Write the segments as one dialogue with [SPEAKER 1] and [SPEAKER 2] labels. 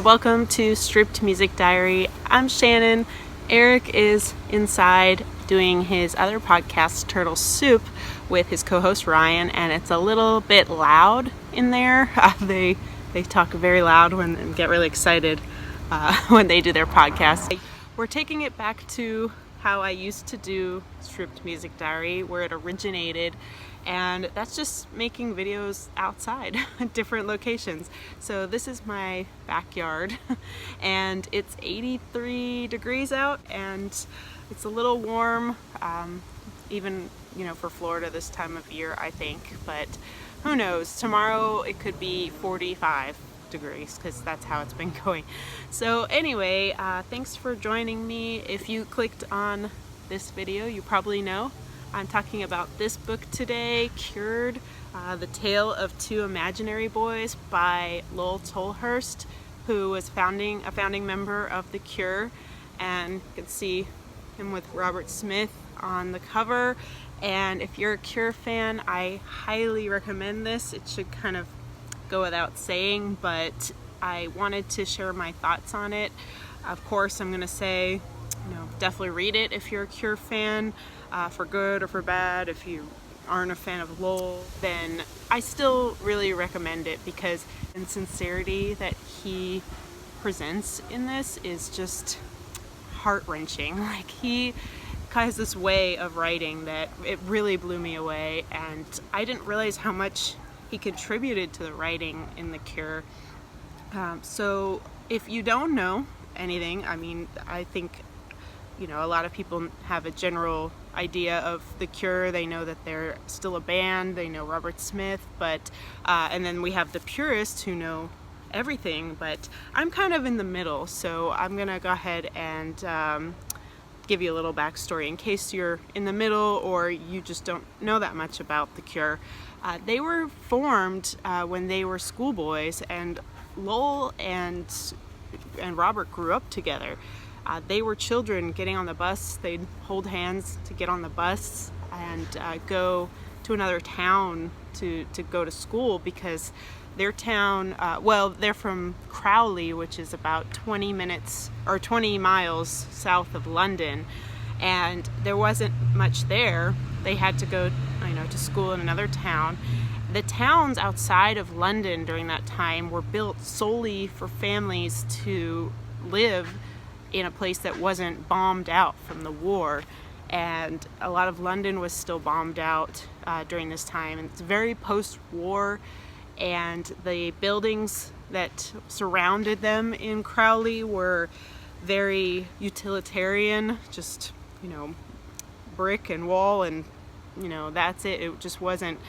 [SPEAKER 1] welcome to Stripped Music Diary. I'm Shannon. Eric is inside doing his other podcast, Turtle Soup, with his co-host Ryan, and it's a little bit loud in there. They talk very loud and get really excited when they do their podcast. We're taking it back to how I used to do Stripped Music Diary, where it originated, and that's just making videos outside at different locations. So this is my backyard and it's 83 degrees out and it's a little warm, even for Florida this time of year, I think, but who knows, tomorrow it could be 45 degrees because that's how it's been going. So anyway, thanks for joining me. If you clicked on this video, you probably know I'm talking about this book today, Cured, The Tale of Two Imaginary Boys by Lowell Tolhurst, who was a founding member of The Cure, and you can see him with Robert Smith on the cover. And if you're a Cure fan, I highly recommend this. It should kind of go without saying, but I wanted to share my thoughts on it. Of course, I'm gonna say, definitely read it if you're a Cure fan, for good or for bad. If you aren't a fan of Lowell, then I still really recommend it because the sincerity that he presents in this is just heart-wrenching. Like, he has this way of writing that it really blew me away, and I didn't realize how much he contributed to the writing in The Cure. So if you don't know anything, I think a lot of people have a general idea of The Cure. They know that they're still a band, they know Robert Smith, but and then we have the purists who know everything, but I'm kind of in the middle, so I'm gonna go ahead and give you a little backstory in case you're in the middle or you just don't know that much about The Cure. They were formed when they were schoolboys, and Lowell and Robert grew up together. They were children getting on the bus. They'd hold hands to get on the bus and go to another town to go to school because their town, they're from Crowley, which is about 20 miles south of London, and there wasn't much there. They had to go, to school in another town. The towns outside of London during that time were built solely for families to live in a place that wasn't bombed out from the war, and a lot of London was still bombed out during this time, and it's very post-war, and the buildings that surrounded them in Crowley were very utilitarian, just brick and wall, and that's it. It just wasn't,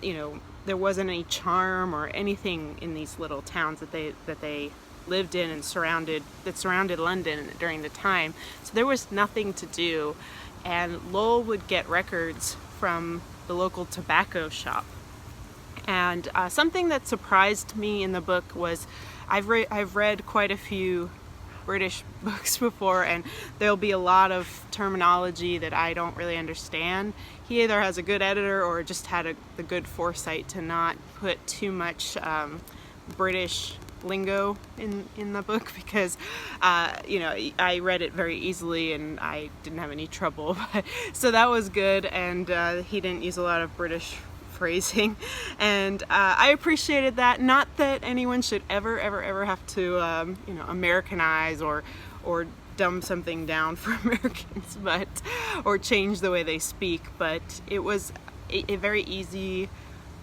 [SPEAKER 1] there wasn't any charm or anything in these little towns that they lived in and surrounded London during the time. So there was nothing to do, and Lowell would get records from the local tobacco shop. And something that surprised me in the book was I've read quite a few British books before, and there'll be a lot of terminology that I don't really understand. He either has a good editor or just had the good foresight to not put too much British lingo in the book because I read it very easily and I didn't have any trouble. So that was good, and he didn't use a lot of British phrasing, and I appreciated that. Not that anyone should ever have to Americanize or dumb something down for Americans, or change the way they speak, but it was a very easy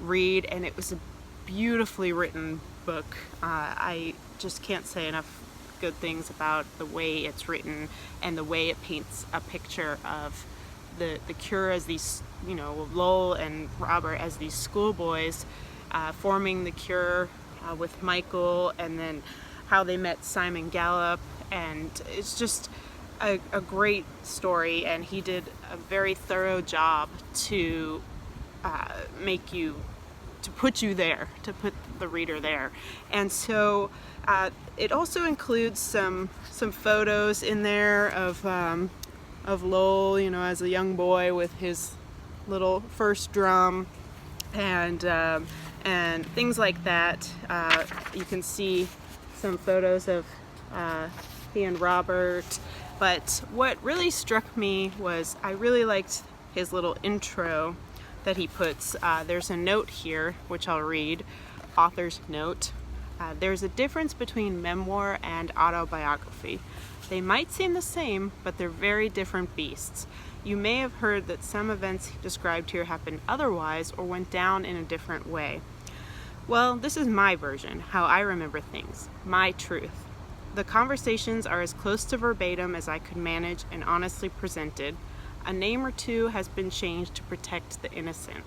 [SPEAKER 1] read, and it was a beautifully written book. I just can't say enough good things about the way it's written and the way it paints a picture of the Cure as these, Lowell and Robert as these schoolboys forming the Cure with Michael, and then how they met Simon Gallup, and it's just a great story, and he did a very thorough job to put you there, to put the reader there. And so it also includes some photos in there of Lowell, as a young boy with his little first drum, and things like that. You can see some photos of he and Robert. But what really struck me was I really liked his little intro that he puts. There's a note here, which I'll read, author's note. There's a difference between memoir and autobiography. They might seem the same, but they're very different beasts. You may have heard that some events described here happened otherwise or went down in a different way. Well, this is my version, how I remember things, my truth. The conversations are as close to verbatim as I could manage and honestly presented. A name or two has been changed to protect the innocent.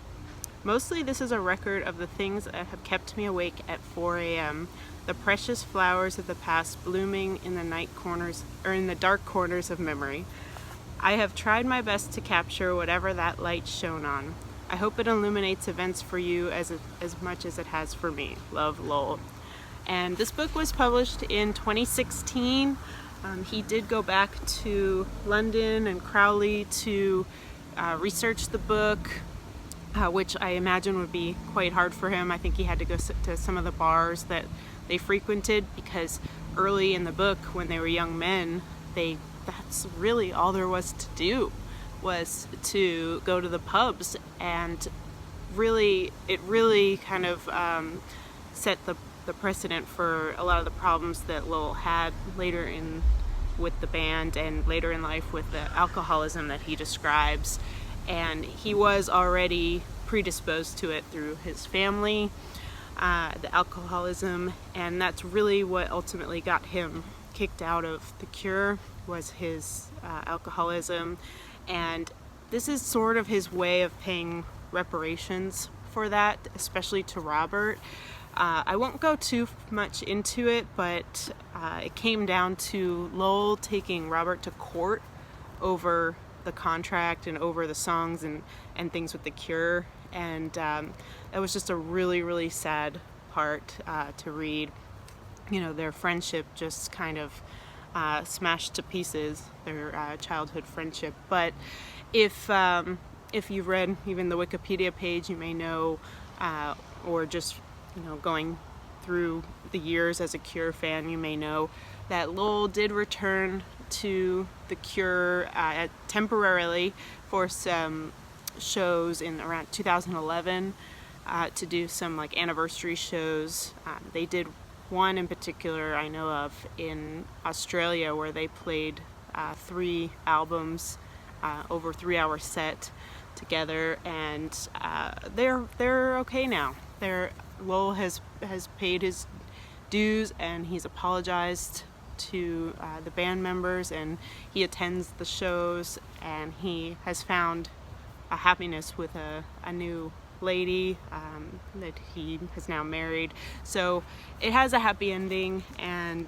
[SPEAKER 1] Mostly this is a record of the things that have kept me awake at 4 a.m., the precious flowers of the past blooming in the night corners or in the dark corners of memory. I have tried my best to capture whatever that light shone on. I hope it illuminates events for you as much as it has for me. Love, Lowell. And this book was published in 2016. He did go back to London and Crowley to research the book, which I imagine would be quite hard for him. I think he had to go to some of the bars that they frequented, because early in the book, when they were young men, that's really all there was to do, was to go to the pubs. And really, it really kind of set the precedent for a lot of the problems that Lowell had later in with the band and later in life with the alcoholism that he describes. And he was already predisposed to it through his family, the alcoholism, and that's really what ultimately got him kicked out of The Cure, was his alcoholism. And this is sort of his way of paying reparations for that, especially to Robert. I won't go too much into it, but it came down to Lowell taking Robert to court over the contract and over the songs and things with The Cure. And that was just a really, really sad part to read. You know, their friendship just kind of smashed to pieces, their childhood friendship. But if you've read even the Wikipedia page, you may know, or just going through the years as a Cure fan, you may know that Lowell did return to The Cure temporarily for some shows in around 2011 to do some like anniversary shows. They did one in particular I know of in Australia where they played 3 albums over 3-hour set together, and they're okay now. Lowell has paid his dues, and he's apologized to the band members, and he attends the shows, and he has found a happiness with a new lady that he has now married. So it has a happy ending, and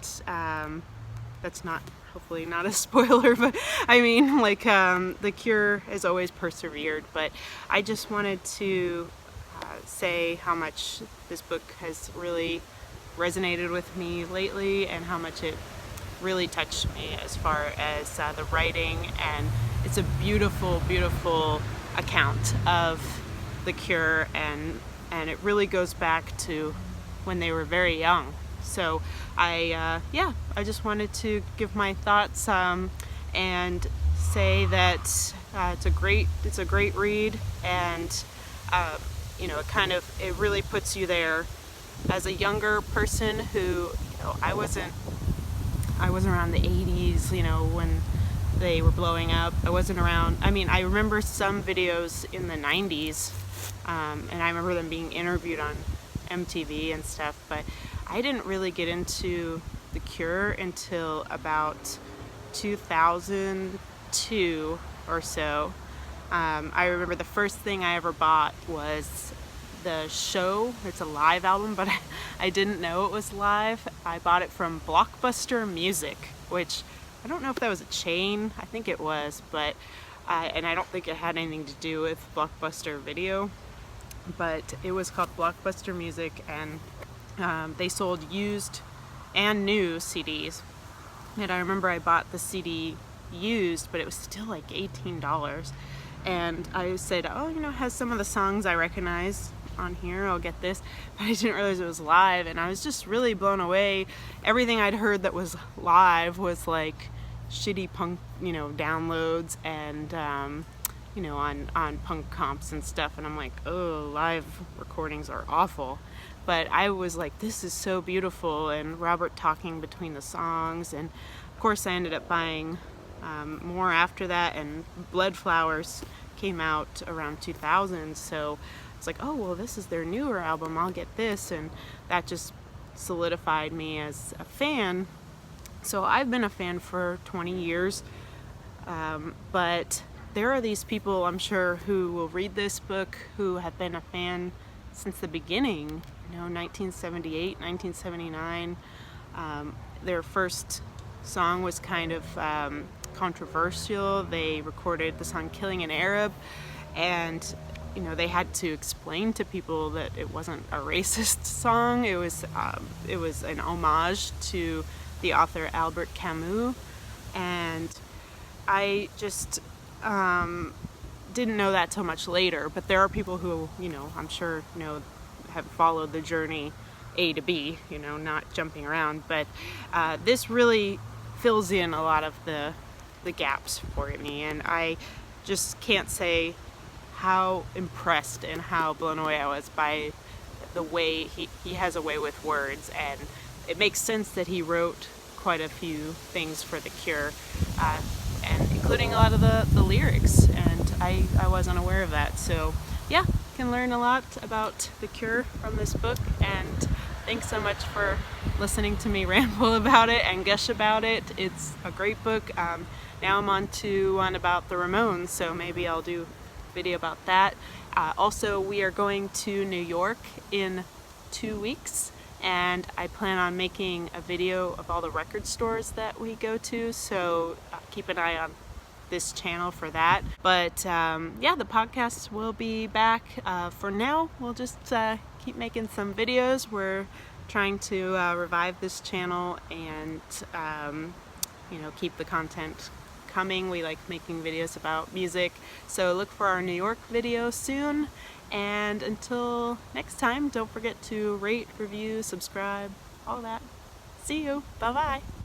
[SPEAKER 1] that's hopefully not a spoiler, but I mean, like, The Cure has always persevered. But I just wanted to say how much this book has really resonated with me lately, and how much it really touched me as far as the writing. And it's a beautiful, beautiful account of The Cure, and it really goes back to when they were very young. So I just wanted to give my thoughts and say that it's a great read, and it really puts you there as a younger person who, I wasn't around the 80s, when they were blowing up. I wasn't around. I mean, I remember some videos in the 90s, and I remember them being interviewed on MTV and stuff, but I didn't really get into The Cure until about 2002 or so. I remember the first thing I ever bought was the Show. It's a live album, but I didn't know it was live. I bought it from Blockbuster Music, which I don't know if that was a chain. I think it was, but and I don't think it had anything to do with Blockbuster Video, but it was called Blockbuster Music, and they sold used and new CDs. And I remember I bought the CD used, but it was still like $18. And I said, it has some of the songs I recognize. on here, I'll get this. But I didn't realize it was live, and I was just really blown away. Everything I'd heard that was live was like shitty punk, downloads and on punk comps and stuff, and I'm like, oh, live recordings are awful. But I was like, this is so beautiful, and Robert talking between the songs, and of course I ended up buying more after that, and Blood Flowers came out around 2000, so it's like, oh, well, this is their newer album, I'll get this, and that just solidified me as a fan. So I've been a fan for 20 years, but there are these people, I'm sure, who will read this book who have been a fan since the beginning, 1978, 1979. Their first song was kind of controversial. They recorded the song Killing an Arab, and they had to explain to people that it wasn't a racist song. It was an homage to the author Albert Camus, and I just didn't know that till much later. But there are people who, I'm sure, have followed the journey A to B, not jumping around. But this really fills in a lot of the gaps for me, and I just can't say how impressed and how blown away I was by the way he has a way with words, and it makes sense that he wrote quite a few things for The Cure, and including a lot of the lyrics, and I wasn't aware of that. So yeah, can learn a lot about The Cure from this book, and thanks so much for listening to me ramble about it and gush about it. It's a great book. Now I'm on to one about the Ramones, so maybe I'll do a video about that. Also, we are going to New York in 2 weeks, and I plan on making a video of all the record stores that we go to, so keep an eye on this channel for that. But yeah, the podcast will be back. For now, we'll just keep making some videos. We're trying to revive this channel and keep the content coming. We like making videos about music, so look for our New York video soon. And until next time, don't forget to rate, review, subscribe, all that. See you. Bye bye.